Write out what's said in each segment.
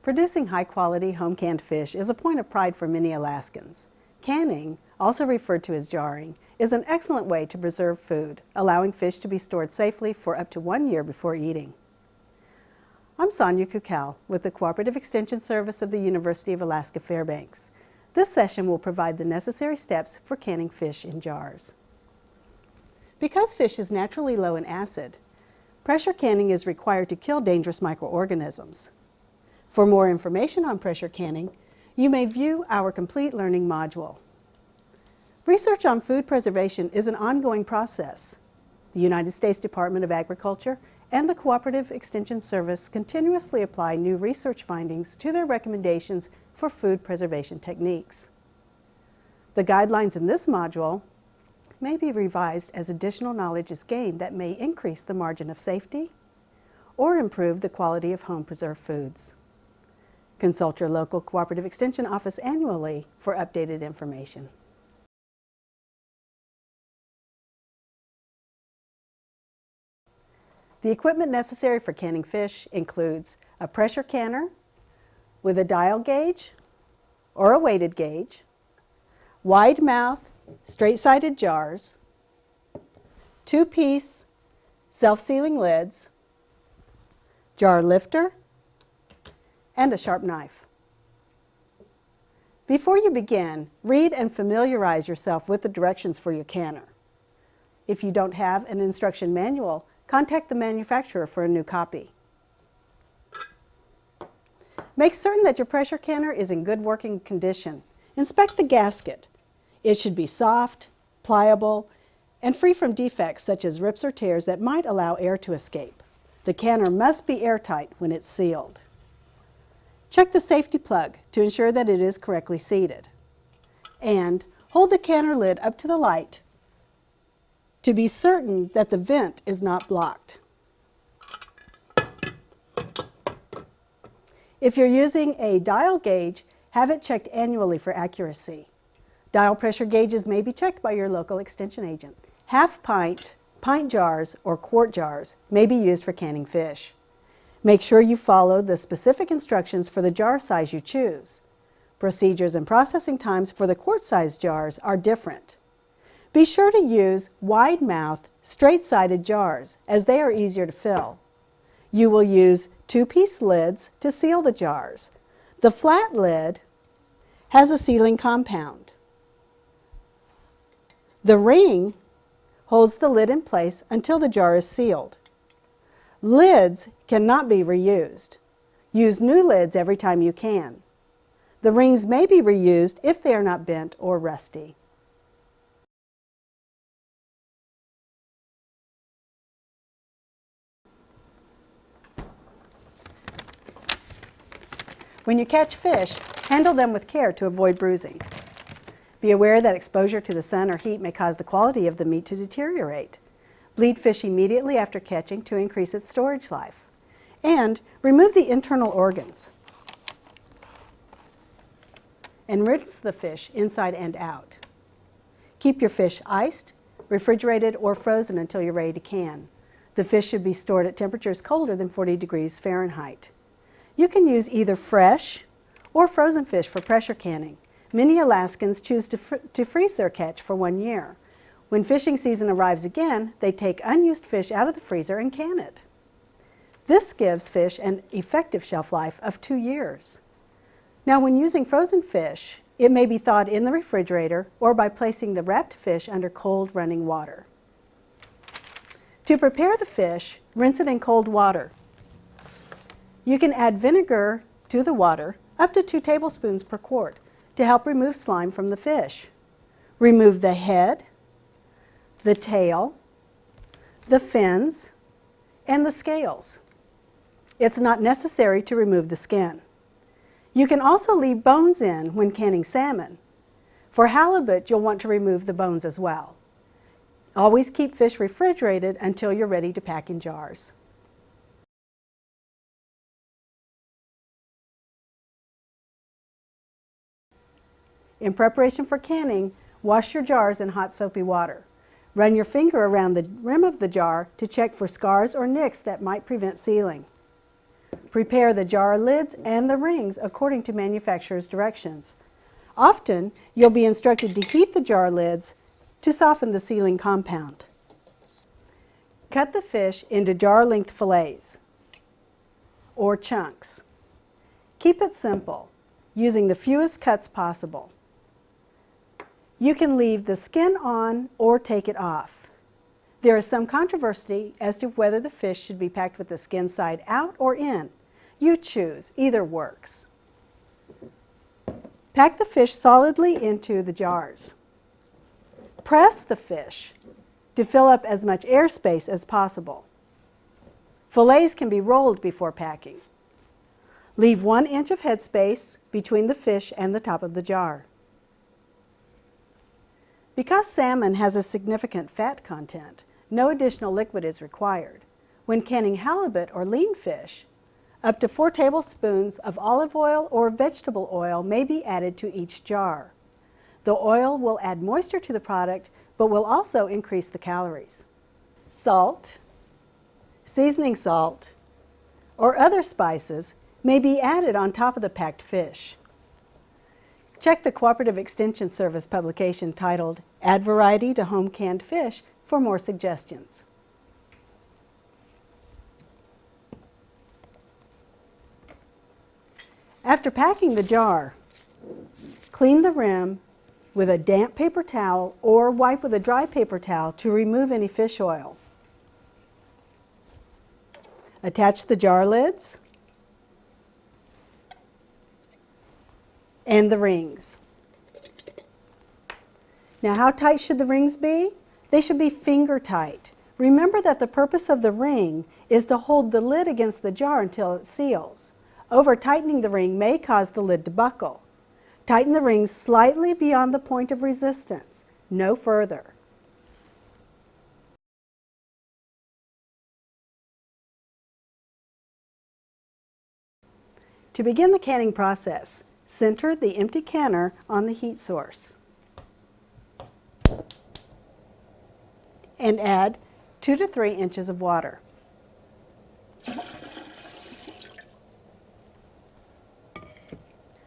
Producing high-quality home-canned fish is a point of pride for many Alaskans. Canning, also referred to as jarring, is an excellent way to preserve food, allowing fish to be stored safely for up to 1 year before eating. I'm Sonia Kukal with the Cooperative Extension Service of the University of Alaska Fairbanks. This session will provide the necessary steps for canning fish in jars. Because fish is naturally low in acid, pressure canning is required to kill dangerous microorganisms. For more information on pressure canning, you may view our complete learning module. Research on food preservation is an ongoing process. The United States Department of Agriculture and the Cooperative Extension Service continuously apply new research findings to their recommendations for food preservation techniques. The guidelines in this module may be revised as additional knowledge is gained that may increase the margin of safety or improve the quality of home-preserved foods. Consult your local Cooperative Extension office annually for updated information. The equipment necessary for canning fish includes a pressure canner with a dial gauge or a weighted gauge, wide mouth, straight-sided jars, 2-piece self-sealing lids, jar lifter, and a sharp knife. Before you begin, read and familiarize yourself with the directions for your canner. If you don't have an instruction manual, contact the manufacturer for a new copy. Make certain that your pressure canner is in good working condition. Inspect the gasket. It should be soft, pliable, and free from defects such as rips or tears that might allow air to escape. The canner must be airtight when it's sealed. Check the safety plug to ensure that it is correctly seated. And hold the canner lid up to the light to be certain that the vent is not blocked. If you're using a dial gauge, have it checked annually for accuracy. Dial pressure gauges may be checked by your local extension agent. Half-pint, pint jars, or quart jars may be used for canning fish. Make sure you follow the specific instructions for the jar size you choose. Procedures and processing times for the quart-sized jars are different. Be sure to use wide-mouth, straight-sided jars, as they are easier to fill. You will use 2-piece lids to seal the jars. The flat lid has a sealing compound. The ring holds the lid in place until the jar is sealed. Lids cannot be reused. Use new lids every time you can. The rings may be reused if they are not bent or rusty. When you catch fish, handle them with care to avoid bruising. Be aware that exposure to the sun or heat may cause the quality of the meat to deteriorate. Bleed fish immediately after catching to increase its storage life. And remove the internal organs. And rinse the fish inside and out. Keep your fish iced, refrigerated, or frozen until you're ready to can. The fish should be stored at temperatures colder than 40 degrees Fahrenheit. You can use either fresh or frozen fish for pressure canning. Many Alaskans choose to freeze their catch for 1 year. When fishing season arrives again, they take unused fish out of the freezer and can it. This gives fish an effective shelf life of 2 years. Now, when using frozen fish, it may be thawed in the refrigerator or by placing the wrapped fish under cold running water. To prepare the fish, rinse it in cold water. You can add vinegar to the water, up to 2 tablespoons per quart, to help remove slime from the fish. Remove the head, the tail, the fins, and the scales. It's not necessary to remove the skin. You can also leave bones in when canning salmon. For halibut, you'll want to remove the bones as well. Always keep fish refrigerated until you're ready to pack in jars. In preparation for canning, wash your jars in hot soapy water. Run your finger around the rim of the jar to check for scars or nicks that might prevent sealing. Prepare the jar lids and the rings according to manufacturer's directions. Often, you'll be instructed to heat the jar lids to soften the sealing compound. Cut the fish into jar-length fillets or chunks. Keep it simple, using the fewest cuts possible. You can leave the skin on or take it off. There is some controversy as to whether the fish should be packed with the skin side out or in. You choose, either works. Pack the fish solidly into the jars. Press the fish to fill up as much airspace as possible. Fillets can be rolled before packing. Leave 1 inch of headspace between the fish and the top of the jar. Because salmon has a significant fat content, no additional liquid is required. When canning halibut or lean fish, up to 4 tablespoons of olive oil or vegetable oil may be added to each jar. The oil will add moisture to the product, but will also increase the calories. Salt, seasoning salt, or other spices may be added on top of the packed fish. Check the Cooperative Extension Service publication titled Add Variety to Home Canned Fish for more suggestions. After packing the jar, clean the rim with a damp paper towel or wipe with a dry paper towel to remove any fish oil. Attach the jar lids and the rings. Now, how tight should the rings be? They should be finger tight. Remember that the purpose of the ring is to hold the lid against the jar until it seals. Over-tightening the ring may cause the lid to buckle. Tighten the rings slightly beyond the point of resistance, no further. To begin the canning process, center the empty canner on the heat source and add 2 to 3 inches of water.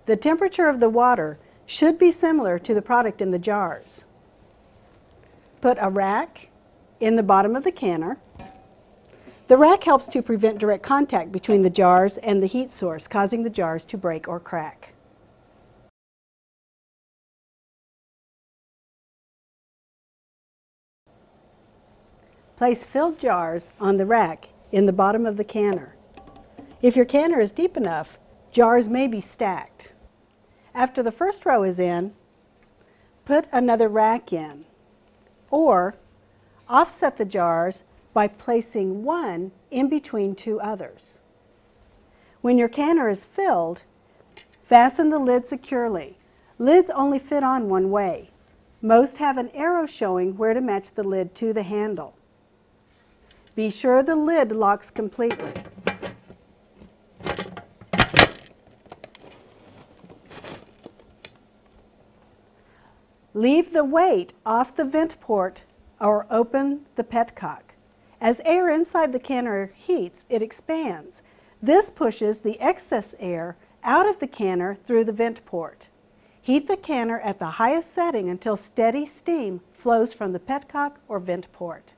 The temperature of the water should be similar to the product in the jars. Put a rack in the bottom of the canner. The rack helps to prevent direct contact between the jars and the heat source, causing the jars to break or crack. Place filled jars on the rack in the bottom of the canner. If your canner is deep enough, jars may be stacked. After the first row is in, put another rack in, or offset the jars by placing one in between 2 others. When your canner is filled, fasten the lid securely. Lids only fit on one way. Most have an arrow showing where to match the lid to the handle. Be sure the lid locks completely. Leave the weight off the vent port or open the petcock. As air inside the canner heats, it expands. This pushes the excess air out of the canner through the vent port. Heat the canner at the highest setting until steady steam flows from the petcock or vent port.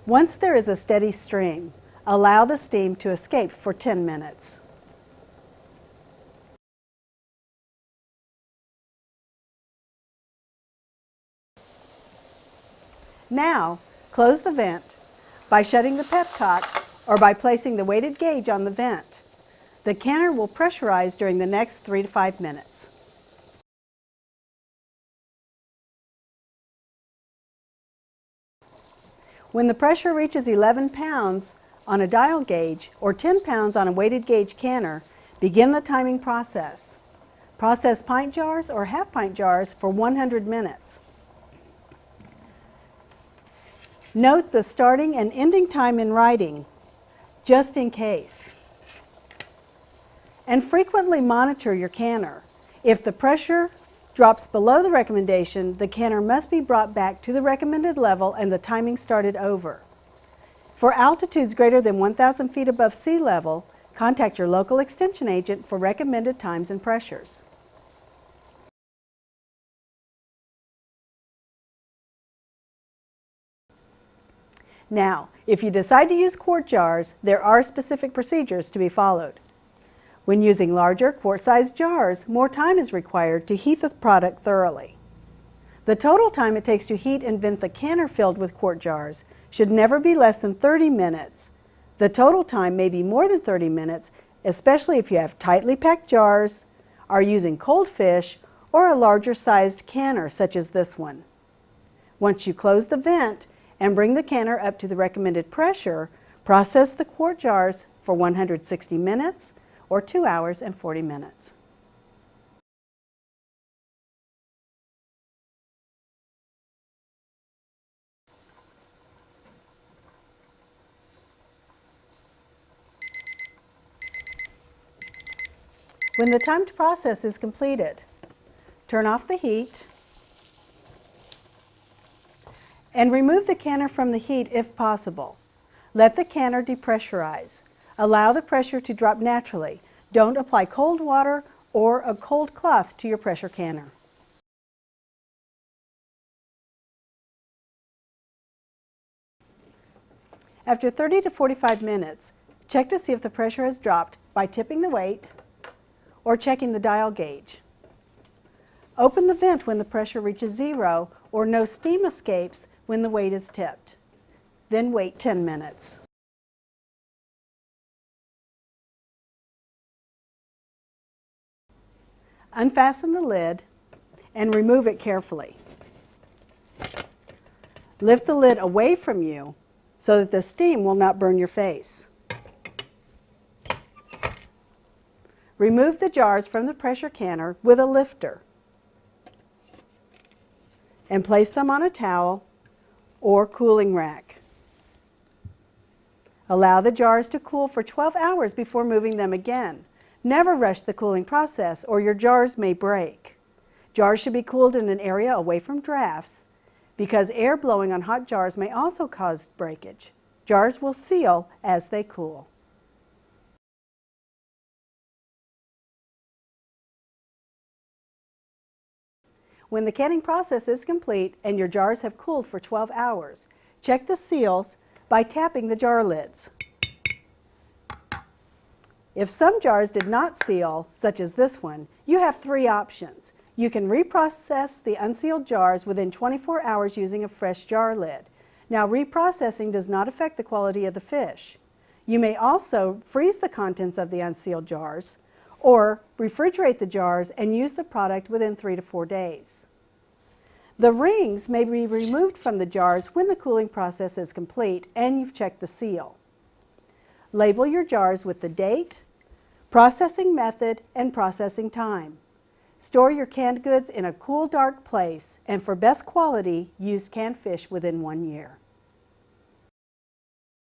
Once there is a steady stream, allow the steam to escape for 10 minutes. Now, close the vent by shutting the petcock or by placing the weighted gauge on the vent. The canner will pressurize during the next 3 to 5 minutes. When the pressure reaches 11 pounds on a dial gauge or 10 pounds on a weighted gauge canner, begin the timing process. Process pint jars or half pint jars for 100 minutes. Note the starting and ending time in writing, just in case. And frequently monitor your canner. If the pressure drops below the recommendation, the canner must be brought back to the recommended level and the timing started over. For altitudes greater than 1,000 feet above sea level, contact your local extension agent for recommended times and pressures. Now, if you decide to use quart jars, there are specific procedures to be followed. When using larger quart-sized jars, more time is required to heat the product thoroughly. The total time it takes to heat and vent the canner filled with quart jars should never be less than 30 minutes. The total time may be more than 30 minutes, especially if you have tightly packed jars, are using cold fish, or a larger sized canner such as this one. Once you close the vent and bring the canner up to the recommended pressure, process the quart jars for 160 minutes or 2 hours and 40 minutes. When the timed process is completed, turn off the heat and remove the canner from the heat if possible. Let the canner depressurize. Allow the pressure to drop naturally. Don't apply cold water or a cold cloth to your pressure canner. After 30 to 45 minutes, check to see if the pressure has dropped by tipping the weight or checking the dial gauge. Open the vent when the pressure reaches 0 or no steam escapes when the weight is tipped. Then wait 10 minutes. Unfasten the lid and remove it carefully. Lift the lid away from you so that the steam will not burn your face. Remove the jars from the pressure canner with a lifter and place them on a towel or cooling rack. Allow the jars to cool for 12 hours before moving them again. Never rush the cooling process or your jars may break. Jars should be cooled in an area away from drafts because air blowing on hot jars may also cause breakage. Jars will seal as they cool. When the canning process is complete and your jars have cooled for 12 hours, check the seals by tapping the jar lids. If some jars did not seal, such as this one, you have 3 options. You can reprocess the unsealed jars within 24 hours using a fresh jar lid. Now, reprocessing does not affect the quality of the fish. You may also freeze the contents of the unsealed jars or refrigerate the jars and use the product within 3 to 4 days. The rings may be removed from the jars when the cooling process is complete and you've checked the seal. Label your jars with the date, processing method, and processing time. Store your canned goods in a cool, dark place, and for best quality, use canned fish within 1 year.